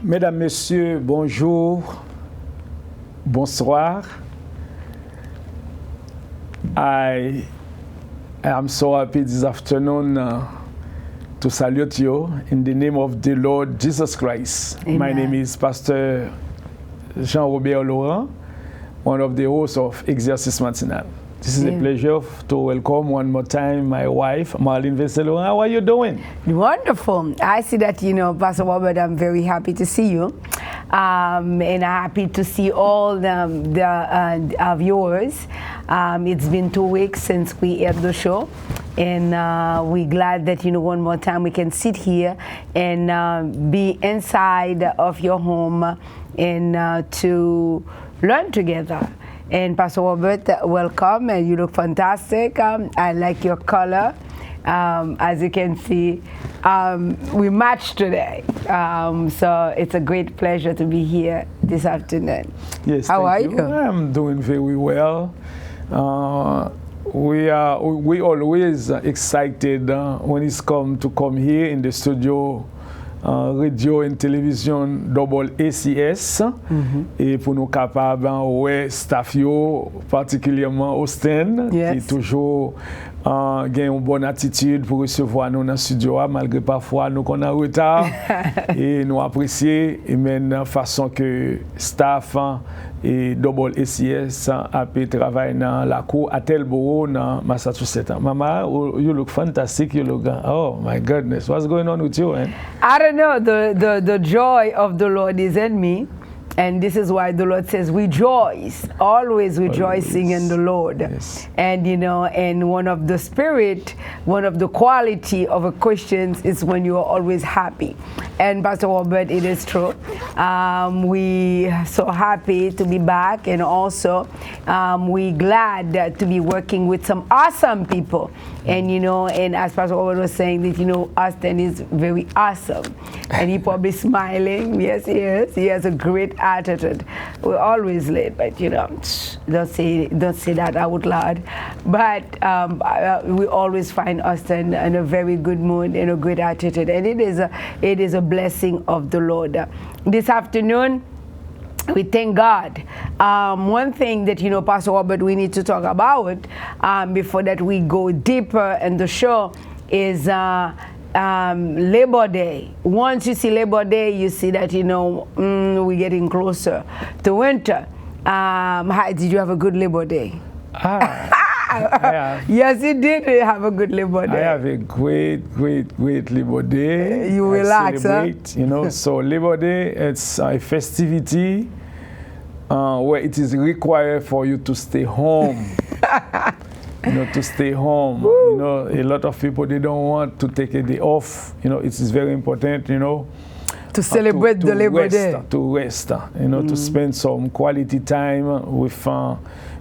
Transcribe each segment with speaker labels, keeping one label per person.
Speaker 1: Mesdames, Messieurs, bonjour, bonsoir. I am so happy this afternoon to salute you in the name of the Lord Jesus Christ.
Speaker 2: Amen.
Speaker 1: My name is Pastor Jean-Robert Laurent, one of the hosts of Exercice Matinal. This is a pleasure to welcome one more time my wife, Marlene Vincent-Laurent. How are you doing?
Speaker 2: Wonderful. I see that, Pastor Robert, I'm very happy to see you. And happy to see all the viewers. It's been 2 weeks since we aired the show. And we're glad that, one more time we can sit here and be inside of your home and to learn together. And Pastor Robert, welcome, and you look fantastic. I like your color. As you can see, we match today. So it's a great pleasure to be here this afternoon.
Speaker 1: Yes,
Speaker 2: how are you?
Speaker 1: I'm doing very well. We always excited when it's come here in the studio. Radio and télévision double ACS et pour nous capables ouais staff yo particulièrement Austin qui est toujours gagne une bonne attitude pour recevoir nous dans le studio malgré parfois nous qu'on a retard et nous apprécier et même façon que staff et double ACS a pu travailler dans la cour à Telboro dans Massachusetts. Mama, you look fantastic. You look, oh my goodness, what's going on with you?
Speaker 2: I don't know. The joy of the Lord is in me. And this is why the Lord says, rejoice, always rejoicing in the Lord.
Speaker 1: Yes.
Speaker 2: And, and one of the quality of a Christian is when you are always happy. And Pastor Robert, it is true. We are so happy to be back, and also we're glad to be working with some awesome people. And, and as Pastor Robert was saying that, Austin is very awesome. And he probably smiling. Yes, he is. He has a great attitude. We're always late, but don't say that out loud. But we always find Austin in a very good mood and a great attitude, and it is a blessing of the Lord. This afternoon, we thank God. One thing that, Pastor Robert, we need to talk about before that we go deeper in the show is Labor Day. Once you see Labor Day, you see that, we're getting closer to winter. Did you have a good Labor Day? Yes, you did have a good Labor Day.
Speaker 1: I have a great Labor Day.
Speaker 2: You relax,
Speaker 1: celebrate, so Labor Day, it's a festivity where it is required for you to stay home. To stay home.
Speaker 2: Woo.
Speaker 1: A lot of people, they don't want to take a day off. It is very important,
Speaker 2: to celebrate the Labor Day.
Speaker 1: To rest, to spend some quality time with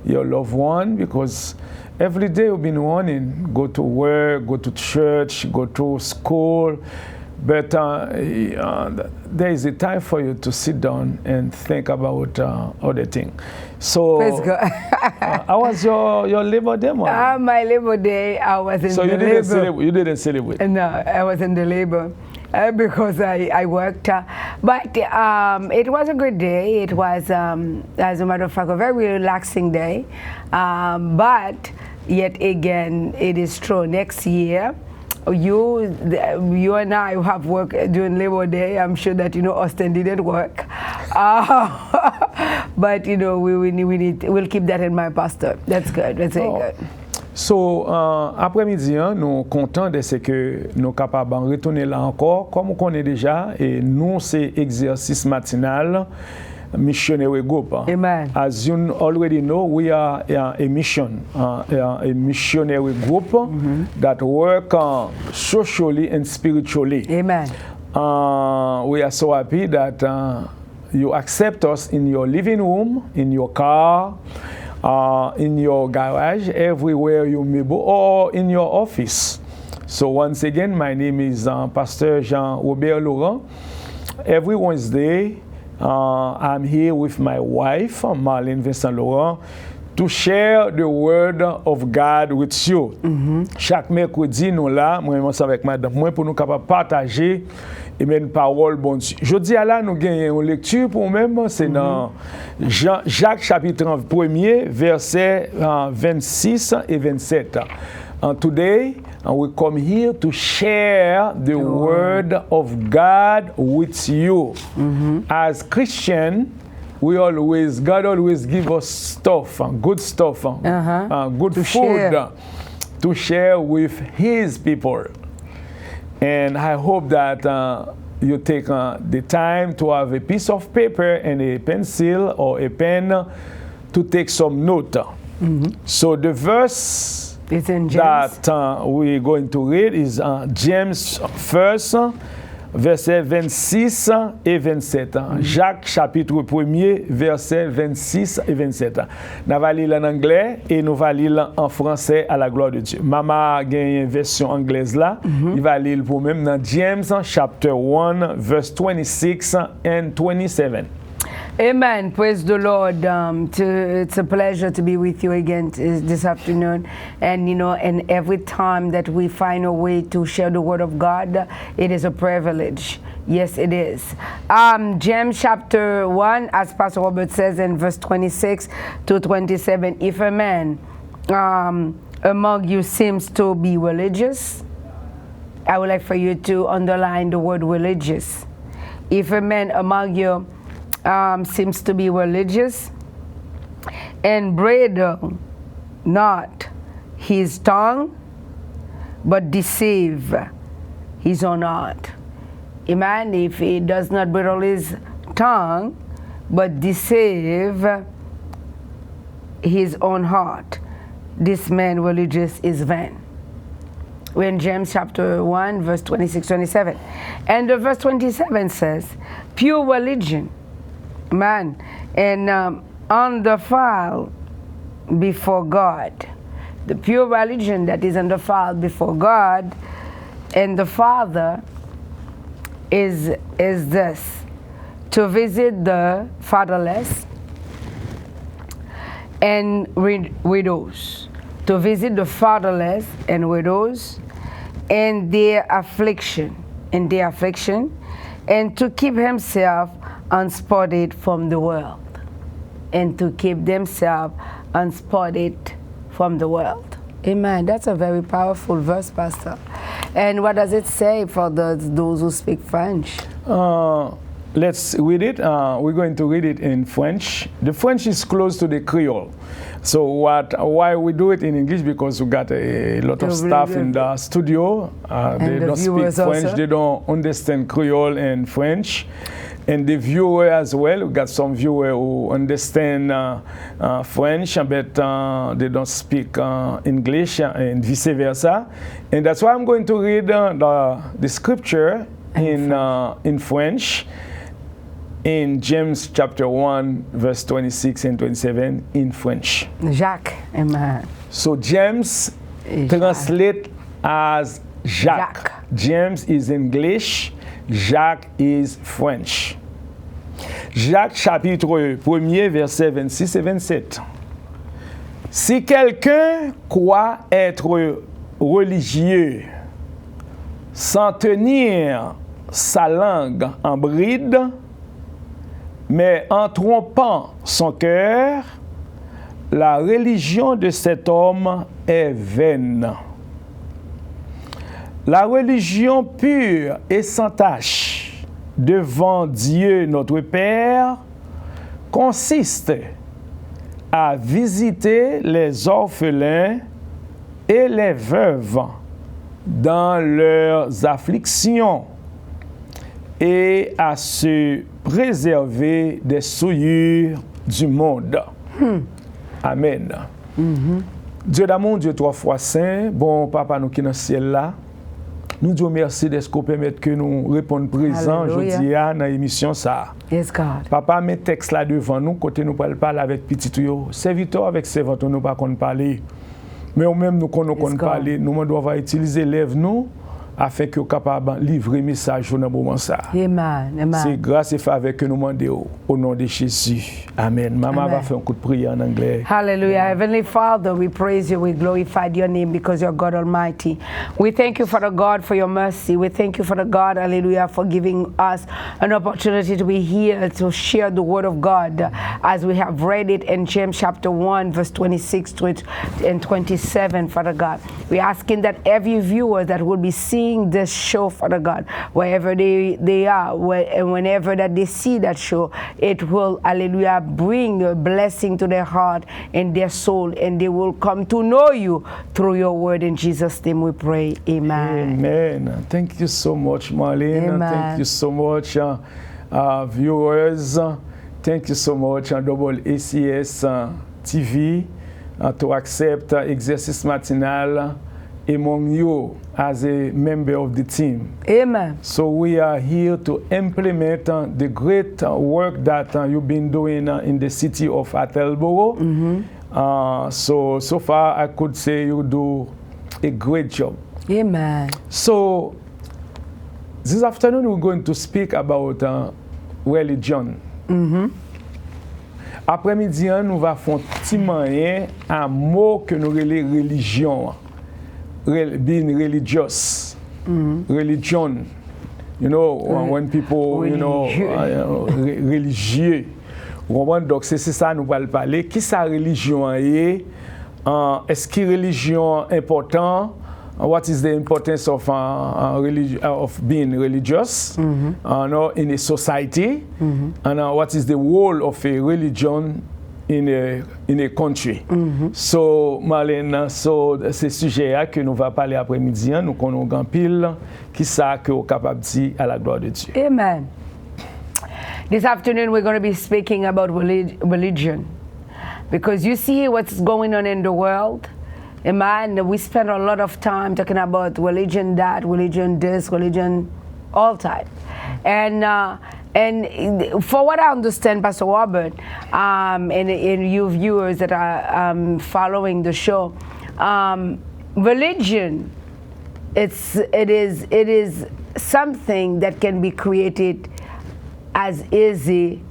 Speaker 1: your loved one, because every day we've been running, go to work, go to church, go to school, but there is a time for you to sit down and think about other things. So,
Speaker 2: praise God.
Speaker 1: how was your Labor Day, man?
Speaker 2: My Labor Day, I was in
Speaker 1: so
Speaker 2: the labor.
Speaker 1: You didn't celebrate?
Speaker 2: No, I was in the labor. Because I worked, but it was a good day. It was, as a matter of fact, a very relaxing day. But yet again, it is true. Next year, you and I have worked during Labor Day. I'm sure that Austin didn't work, but we'll keep that in mind, Pastor. That's good. That's very good.
Speaker 1: So, après-midi, nous sommes contents de ce que nous sommes capables de retourner là encore. Comme on connaît déjà, et nous, c'est Exercice Matinal Missionary Group.
Speaker 2: Amen.
Speaker 1: As you already know, we are a missionary group that work socially and spiritually.
Speaker 2: Amen.
Speaker 1: We are so happy that you accept us in your living room, in your car, in your garage, everywhere you may go, or in your office. So once again, my name is Pastor Jean-Robert Laurent. Every Wednesday, I'm here with my wife, Marlene Vincent-Laurent, to share the word of God with you. Chaque mercredi, nous là, moi ensemble avec madame, moi pour nous capables partager une parole bon Dieu. Je dis à là, nous gagnons une lecture pour nous-mêmes, c'est dans Jacques chapitre 1er, versets 26 et 27. And today, we come here to share the word of God with you. As Christians, God always give us stuff, good stuff, good
Speaker 2: to
Speaker 1: food
Speaker 2: share.
Speaker 1: To share with His people. And I hope that you take the time to have a piece of paper and a pencil or a pen to take some note. So the verse
Speaker 2: It's in James.
Speaker 1: that we're going to read is James 1, versets 26 et 27. Jacques chapitre 1er, versets 26 et 27. Nous allons lire en anglais et nous allons lire en français à la gloire de Dieu. Maman a une version anglaise là. Il va lire pour même dans James chapter 1, verse 26 and 27.
Speaker 2: Amen. Praise the Lord. It's a pleasure to be with you again this afternoon. And, you know, and every time that we find a way to share the word of God, it is a privilege. Yes, it is. James chapter 1, as Pastor Robert says in verse 26 to 27, if a man among you seems to be religious, I would like for you to underline the word religious. If a man among you seems to be religious and bridle not his tongue, but deceive his own heart. Amen. If he does not bridle his tongue, but deceive his own heart, this man religious is vain. We're in James chapter 1, verse 26-27. And the verse 27 says, pure religion, man, and undefiled before God. The pure religion that is undefiled before God and the Father is this: to visit the fatherless and widows. To visit the fatherless and widows in their affliction, and to keep himself unspotted from the world. And to keep themselves unspotted from the world. Amen. That's a very powerful verse, Pastor. And what does it say for those who speak French?
Speaker 1: Let's read it. We're going to read it in French. The French is close to the Creole. So why we do it in English? Because we got a lot of staff in the studio. They don't speak French. Also. They don't understand Creole and French. And the viewer as well. We got some viewers who understand French, but they don't speak English, and vice versa. And that's why I'm going to read the scripture in French. In James chapter 1, verse 26 and 27 in French.
Speaker 2: Jacques, amen.
Speaker 1: So James translate as Jacques. James is English, Jacques is French. Jacques chapitre 1er, verset 26 et 27. Si quelqu'un croit être religieux sans tenir sa langue en bride, mais en trompant son cœur, la religion de cet homme est vaine. La religion pure et sans tache devant Dieu notre Père consiste à visiter les orphelins et les veuves dans leurs afflictions et à se préserver des souillures du monde. Amen. Dieu d'amour, Dieu trois fois saint, bon papa nous qui dans le ciel là, nous disons merci de ce qu'on permet que nous répondions présent aujourd'hui dans l'émission ça.
Speaker 2: Yes, God.
Speaker 1: Papa, met texte là devant nous, côté nous parler avec petit tuyau, serviteur avec servante nous pas qu'on parler. Mais nous même nous qu'on parler, nous devons utiliser lèvres nous afin que vous capable livrer message dans moment ça.
Speaker 2: Amen. Amen.
Speaker 1: C'est grâce et faveur que nous demandons au nom de Jésus. Amen. Maman va faire un coup de prière en anglais.
Speaker 2: Hallelujah. Heavenly Father, we praise you, we glorify your name because you're God Almighty. We thank you, Father God, for your mercy. We thank you, Father God, hallelujah, for giving us an opportunity to be here to share the word of God as we have read it in James chapter 1, verse 26 and 27, Father God. We're asking that every viewer that will be seeing this show, Father God, wherever they are, and whenever that they see that show, it will, hallelujah, bring a blessing to their heart and their soul, and they will come to know you through your word. In Jesus' name we pray. Amen.
Speaker 1: Amen. Thank you so much, Marlene.
Speaker 2: Amen.
Speaker 1: Thank you so much, viewers. Thank you so much, Double ACS TV, to accept Exercice Matinal among you as a member of the team.
Speaker 2: Amen.
Speaker 1: So we are here to implement the great work that you've been doing in the city of Attleboro. So far I could say you do a great job.
Speaker 2: Amen.
Speaker 1: So this afternoon we're going to speak about religion. Après-midi, nous va faire un petit moyen un mot que nous relais religion. Being religious, religion, you know, when people, you know, religieux. Donc c'est ça nous allons parler. Qui sa religion est? Est-ce que religion est important? What is the importance of being religious in a society? And what is the role of a religion in a country? So, Marlène, c'est sujet que nous va parler après-midi, nous connaissons grand pile, qui ça que vous capable de dire à la gloire de Dieu.
Speaker 2: Amen. This afternoon we're going to be speaking about religion, because you see what's going on in the world. Amen. We spend a lot of time talking about religion that, religion this, religion all time. And for what I understand, Pastor Robert, and you viewers that are following the show, religion, it is something that can be created as easy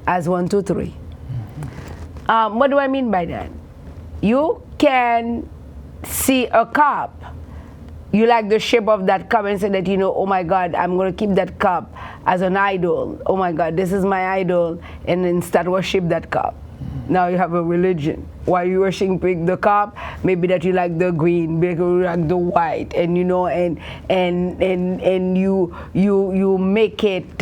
Speaker 2: as 1, 2, 3. What do I mean by that? You can see a cup. You like the shape of that cup and say that, you know, oh my God, I'm going to keep that cup as an idol. Oh my God, this is my idol. And then start worship that cup. Now you have a religion. While you worshiping the cup, maybe that you like the green, maybe you like the white, and you know, and you make it.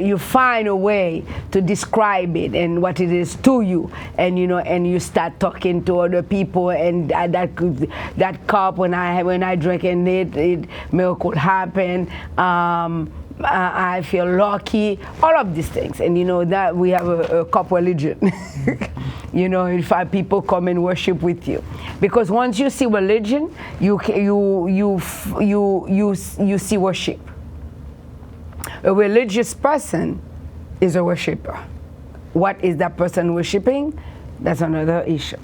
Speaker 2: You find a way to describe it and what it is to you, and you know, and you start talking to other people, and that cup when I drink in it miracle happen. I feel lucky, all of these things. And you know that we have a cup religion. You know, if people come and worship with you, because once you see religion, you see worship. A religious person is a worshiper. What is that person worshiping? That's another issue.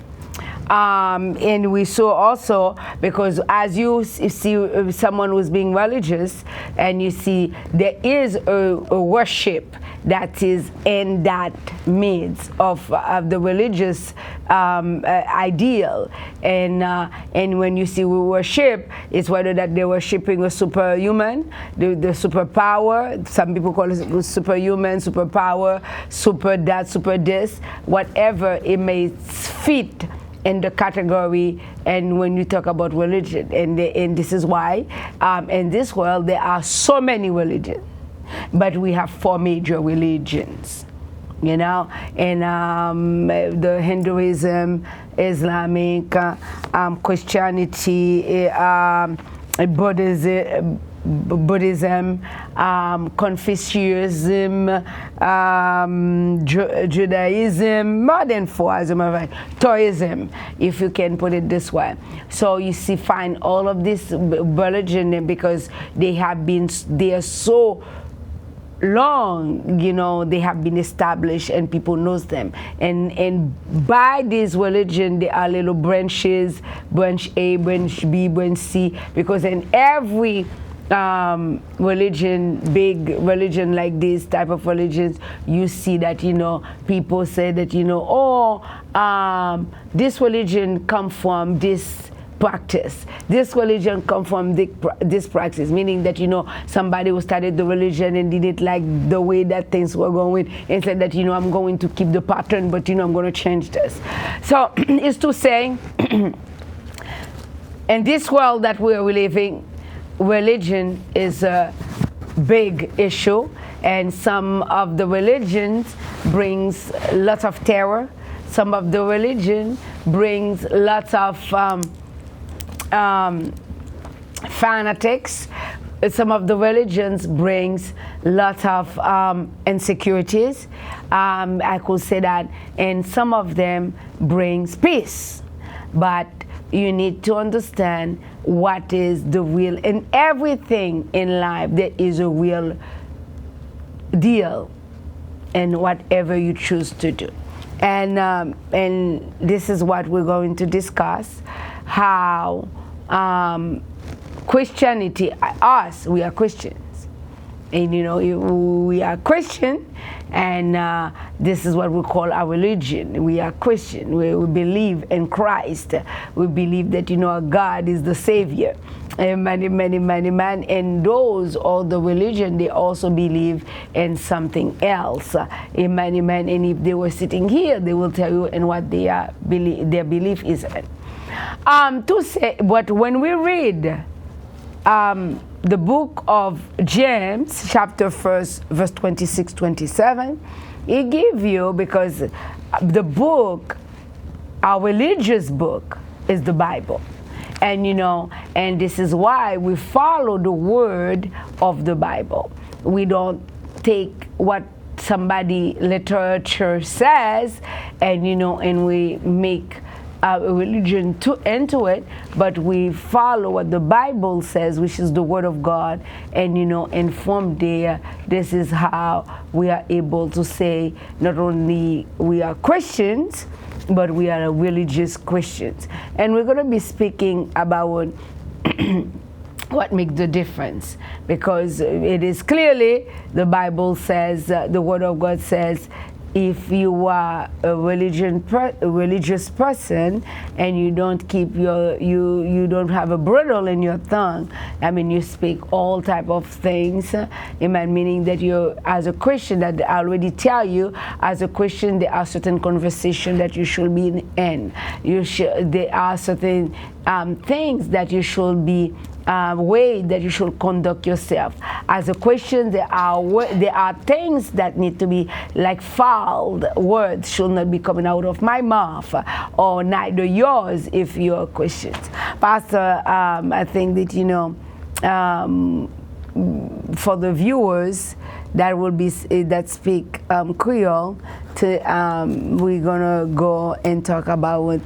Speaker 2: And we saw also, because as you see someone who's being religious, and you see there is a worship that is in that midst of the religious ideal, and when you see we worship, it's whether that they're worshiping a superhuman, the superpower. Some people call it superhuman, superpower, super that, super this, whatever it may fit in the category. And when you talk about religion, and this is why in this world there are so many religions, but we have 4 major religions, you know, and the Hinduism, Islamic, Christianity, Buddhism, Confucianism, Judaism, more than 4 as a matter of fact, Taoism, if you can put it this way. So you see, find all of this religion because they are so long, you know, they have been established and people knows them. And by this religion, there are little branches, branch A, branch B, branch C, because in every religion, big religion like this type of religions, you see that, you know, people say that, you know, oh, this religion come from this practice. This religion come from this practice, meaning that, you know, somebody who started the religion and didn't like the way that things were going and said that, you know, I'm going to keep the pattern, but, you know, I'm going to change this. So it's to say, in this world that we're living, religion is a big issue, and some of the religions brings lots of terror. Some of the religion brings lots of fanatics. Some of the religions brings lots of insecurities. I could say that, and some of them brings peace. But you need to understand what is the real, in everything in life there is a real deal in whatever you choose to do. And this is what we're going to discuss, how Christianity, we are Christians, and you know, we are Christian, and this is what we call our religion. We are Christian. We believe in Christ. We believe that, you know, God is the Savior. And many, and those, all the religion, they also believe in something else. And if they were sitting here, they will tell you in what their belief is in. But when we read the book of James, chapter 1, verse 26, 27, it gives you, because the book, our religious book, is the Bible. And, you know, and this is why we follow the word of the Bible. We don't take what somebody literature says and, you know, and we make a religion into it, but we follow what the Bible says, which is the word of God, and, you know, and from there, this is how we are able to say not only we are Christians, but we are religious Christians. And we're going to be speaking about what makes the difference, because it is clearly, the Bible says, the word of God says, if you are a religious person and you don't keep you don't have a bridle in your tongue, I mean, you speak all type of things, meaning that you, as a Christian, that I already tell you, as a Christian, there are certain conversations that you should be in. There are certain things that you should be way that you should conduct yourself. As a Christian, there are things that need to be, like foul words should not be coming out of my mouth, or neither yours if you're Christians. Pastor, I think that, you know, for the viewers that will be that speak Creole, we're gonna go and talk about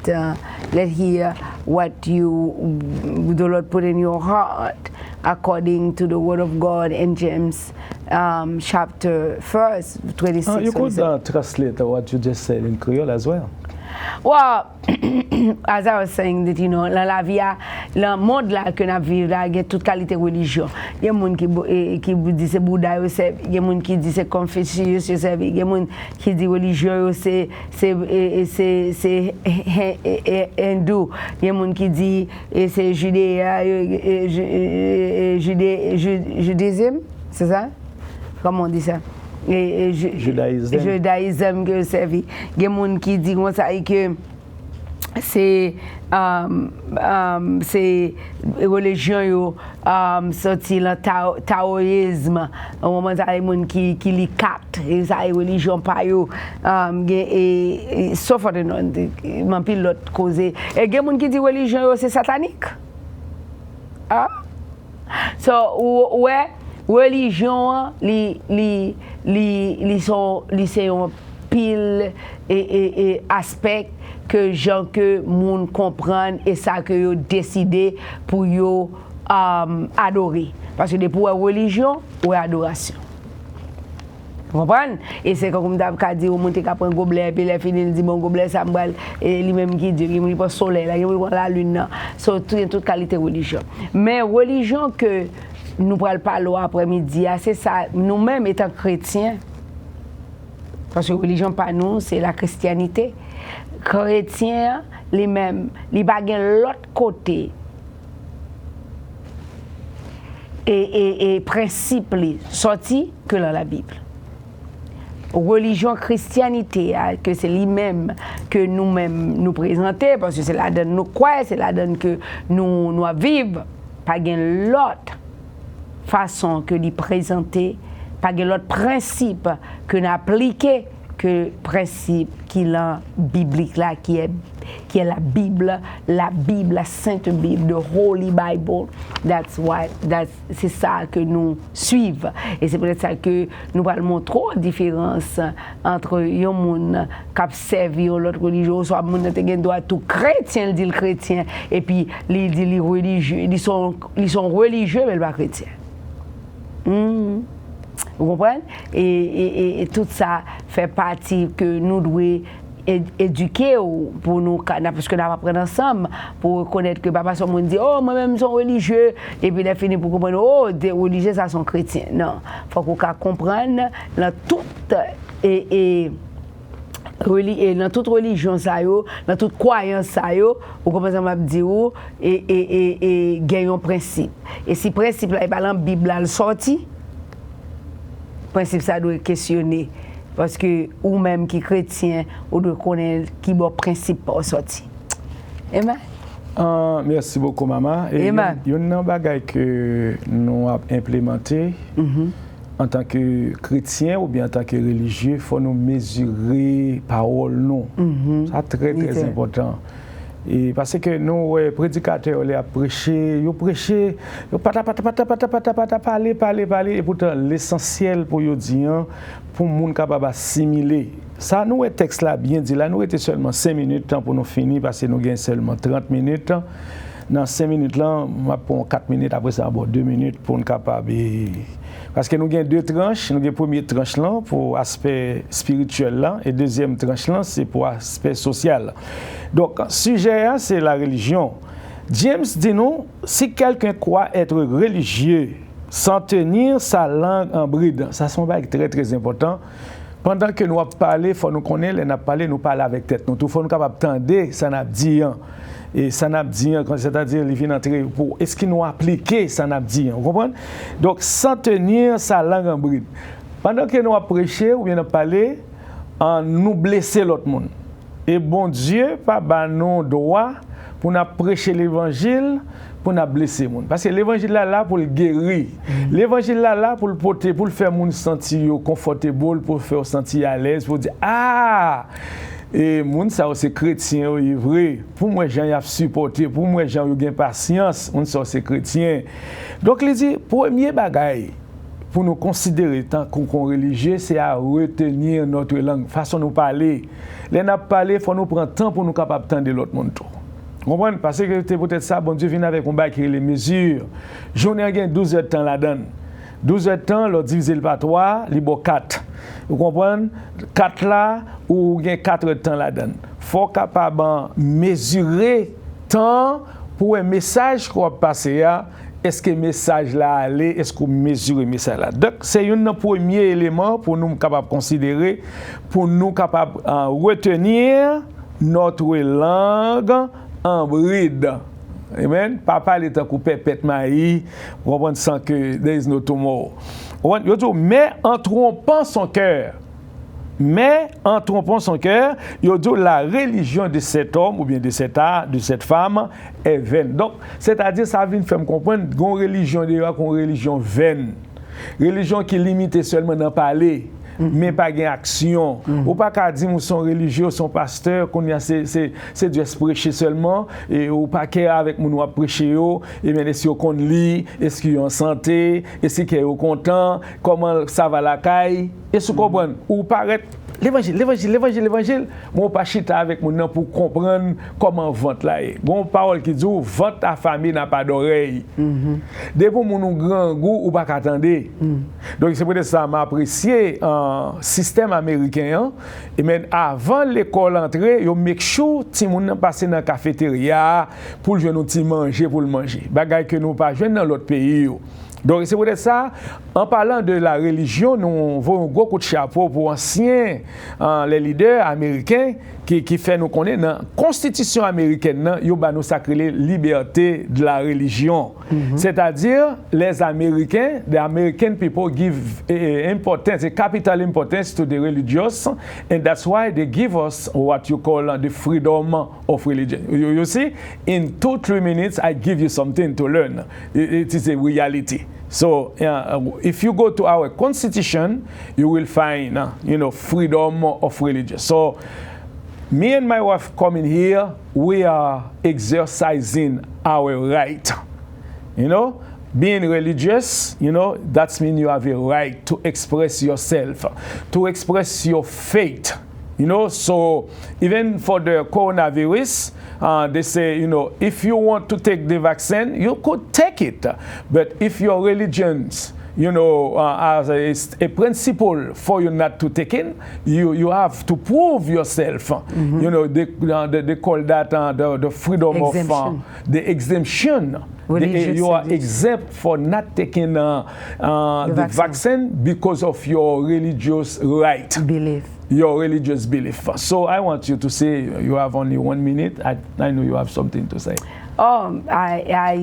Speaker 2: let's hear what the Lord put in your heart according to the word of God in James chapter 1, 26.
Speaker 1: You could translate what you just said in Creole as well.
Speaker 2: Well, as I was saying, that, you know, la vie, le monde là que nous vivons là, il y a toute qualité religion. Il y a des gens qui disent c'est Bouddha, il y a des gens qui disent c'est Confucius, il y a des gens qui disent religion c'est hindou, il y a des gens qui disent c'est judaïsme, c'est ça? Comment on dit ça? Judaïsme que servi. Il y a des gens qui disent que c'est religion sorti le taoïsme, au moment où les gens qui li captent, ça religion pas yo, et sauf de non, man pile l'autre cause. Et il y a des gens qui disent religion c'est satanique. Ah, so ouais, religion li c'est un pile et aspect que gens que moun comprennent et ça que yo décidé pour yo adorer, parce que pour religion ou adoration. Vous comprenez? Et c'est comme tu dit, on monte qu'à prendre un gobelet, puis les filles disent, bon, gobelet, ça me et lui-même qui dit, il me dit, pas soleil, là, il me dit, la lune, c'est toute qualité religion. Mais religion que nous parlons pas l'après-midi, c'est ça, nous-mêmes étant chrétiens, parce que religion pas nous, c'est la christianité. Chrétiens, les mêmes, ils baguent l'autre côté. Et principe sorti que dans la Bible. Religion, christianité, que c'est lui-même que nous-mêmes nous présenter, parce que c'est la donne nous croire, c'est la donne que nous vivons, pas gain l'autre façon que d'y présenter, pas gain l'autre principe que nous appliquer que principe qui est biblique là, qui est la Bible, la Sainte Bible, the Holy Bible. C'est ça que nous suivons. Et c'est peut-être ça que nous allons montrer la différence entre les gens qui observent l'autre religion, soit les gens qui doit tout chrétien, dit le chrétien, et puis les religieux, ils sont religieux, mais ils ne sont pas chrétiens. Vous comprenez? Et tout ça fait partie que nous devons éduquer pour nous, parce que nous apprendre ensemble, pour reconnaître que papa son monde dit, oh, moi-même, je suis religieux, et puis il a fini pour comprendre, oh, des religieux, ça sont chrétiens. Non, il faut qu'on comprenne dans toute dans toute religion, dans toute croyance, vous comprenez ce que je dis, et gagne un principe. Et si le principe là, dans la Bible, là, le sorti, principe ça doit questionner parce que ou même qui chrétien ou doit connaître qui bon principe pour sortir. Amen.
Speaker 1: Merci beaucoup maman. Et
Speaker 2: Amen.
Speaker 1: Il y a une bagaille que nous avons implémenté en tant que chrétien ou bien en tant que religieux, il faut nous mesurer parole non. C'est très important. Et parce que nous, prédicateurs, ils prêchent, ils parler, et pourtant l'essentiel pour eux dire, pour le monde capable d'assimiler. Ça, nous, le texte là, bien dit, là, nous étions seulement 5 minutes pour nous finir, parce que nous avons seulement 30 minutes. Dans 5 minutes là, on prend 4 minutes, après ça, 2 minutes pour nous capable. Parce que nous avons 2 tranches. Nous avons la première tranche là pour l'aspect spirituel là, et deuxième tranche là, c'est pour l'aspect social. Donc, le sujet, c'est la religion. James dit nous, si quelqu'un croit être religieux sans tenir sa langue en bride, ça c'est un bail très très important. Pendant que nous parlons, il faut nous connaître, nous parler avec tête. Nous, il faut nous capable d'entendre, ça n'a dit. Et ça n'a dit, c'est-à-dire, il vient entrer pour est-ce qu'il nous appliquer, ça n'a dit. Vous comprenez? Donc, sans tenir sa langue en bride. Pendant que nous prêchons ou bien nous parlons, nous blesser l'autre monde. Et bon Dieu, pas nous droit pour nous prêcher l'évangile, pour nous blesser le monde. Parce que l'évangile là pour le guérir. L'évangile là pour le porter, pour le faire monde sentir confortable, pour le faire sentir à l'aise, pour dire ah. Et moun ça c'est chrétien vrai. Pour moi Jean y a supporté, pour moi Jean y a patience, moun ça c'est chrétien. Donc il dit premier bagaille pour nous considérer tant qu'on religieux, c'est à retenir notre langue, façon de parler. Les n'a parler, faut nous prendre temps pour nous capable d'entendre l'autre monde. Vous comprenez? Parce que c'est peut-être ça, bon Dieu vient avec un bail qui les mesures. Journée a 12 heures de temps la donne. 12 heures de temps, l'on divise par 3, il y a 4. Vous comprenez? 4 là, ou il y a 4 heures de temps la donne. Il faut capable mesurer temps pour un message qu'on va passer à. Est-ce que le message là allait, est-ce qu'on mesure le message là? Donc, c'est un premier élément pour nous capables de considérer, pour nous capables de retenir notre langue en bride. Amen. Papa est un coup pépette maï, vous comprenez sans que there is no tomorrow. Mais en trompant son cœur. Mais en trompant son cœur, il dit la religion de cet homme ou bien de cette femme est vaine. Donc, c'est-à-dire, ça vient faire me comprendre qu'on religion déjà qu'on religion vaine. Religion qui est limitée seulement dans parler, mais pas d'action. Ou pas qu'à dire nous sommes religieux, sont pasteurs, qu'on y a c'est Dieu se prêcher seulement, et ou pas qu'à avec nous à prêcher, et bien est-ce qu'on lit, est-ce qu'ils sont en santé, est-ce qu'ils sont contents, comment ça va la caille, est-ce qu'on comprend? Ou paraître l'évangile, mon pas chita avec mon nom pour comprendre comment vente là est. Bon parole qui dit vente ta famille n'a pas d'oreille. Depuis mon grand goût ou pas attendre. Donc c'est pour ça m'a apprécié système américain et même avant l'école entrée, yo make sure ti moun passer dans cafétéria pour jouer nous ti manger pour le manger. Bagay que nous pas jouer dans l'autre pays yo. Donc c'est pour ça, en parlant de la religion, nous avons un gros coup de chapeau pour anciens les leaders américains qui fait nous connaître dans la constitution américaine, ils ont sacré la liberté de la religion. C'est-à-dire, les Américains, the American people give importance, a capital importance to the religious, and that's why they give us what you call the freedom of religion. You see, in 2-3 minutes, I give you something to learn. It is a reality. So, if you go to our constitution, you will find, freedom of religion. So, me and my wife coming here, we are exercising our right. Being religious, that means you have a right to express yourself, to express your faith. So even for the coronavirus, they say, if you want to take the vaccine, you could take it. But if your religions, as a principle for you not to take in, you have to prove yourself. They call that the freedom exemption. Of the exemption. You are exempt for not taking the vaccine because of your religious right.
Speaker 2: Belief.
Speaker 1: Your religious belief. So I want you to say, you have only 1 minute. I know you have something to say.
Speaker 2: Oh, I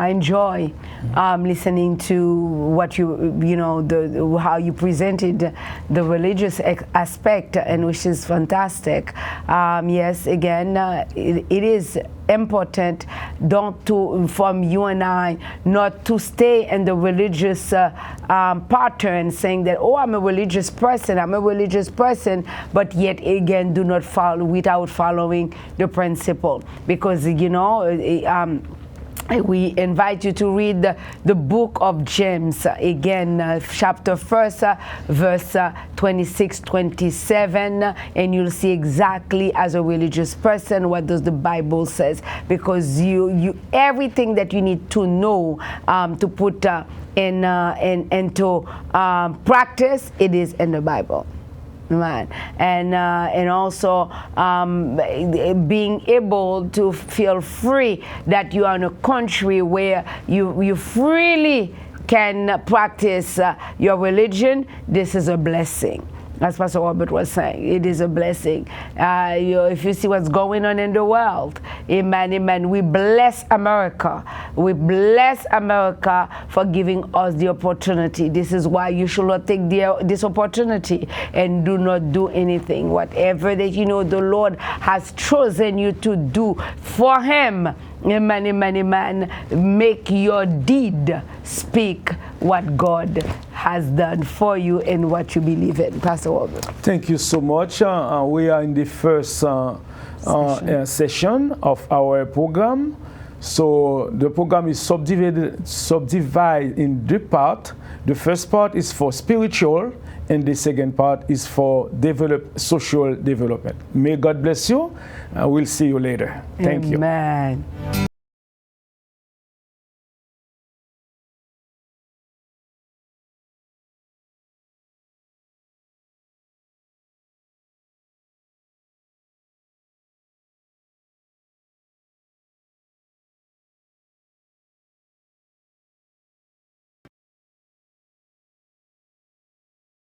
Speaker 2: enjoy listening to what how you presented the religious aspect, and which is fantastic. Yes, again, it is important from you and I not to stay in the religious pattern, saying that, oh, I'm a religious person, but yet again do not follow without following the principle, because we invite you to read the book of James, again, chapter 1, verse 26-27, and you'll see exactly as a religious person what does the Bible says, because you everything that you need to know to put into practice, it is in the Bible. Man. And also being able to feel free that you are in a country where you freely can practice your religion. This is a blessing. As Pastor Robert was saying, it is a blessing. If you see what's going on in the world, amen. We bless America. We bless America for giving us the opportunity. This is why you should not take this opportunity and do not do anything. Whatever that the Lord has chosen you to do for Him, amen. Make your deed speak what God has done for you and what you believe in. Pastor Walter.
Speaker 1: Thank you so much. We are in the first session of our program. So the program is subdivided in 2 parts. The first part is for spiritual, and the second part is for social development. May God bless you. We'll see you later. Thank you.
Speaker 2: Amen.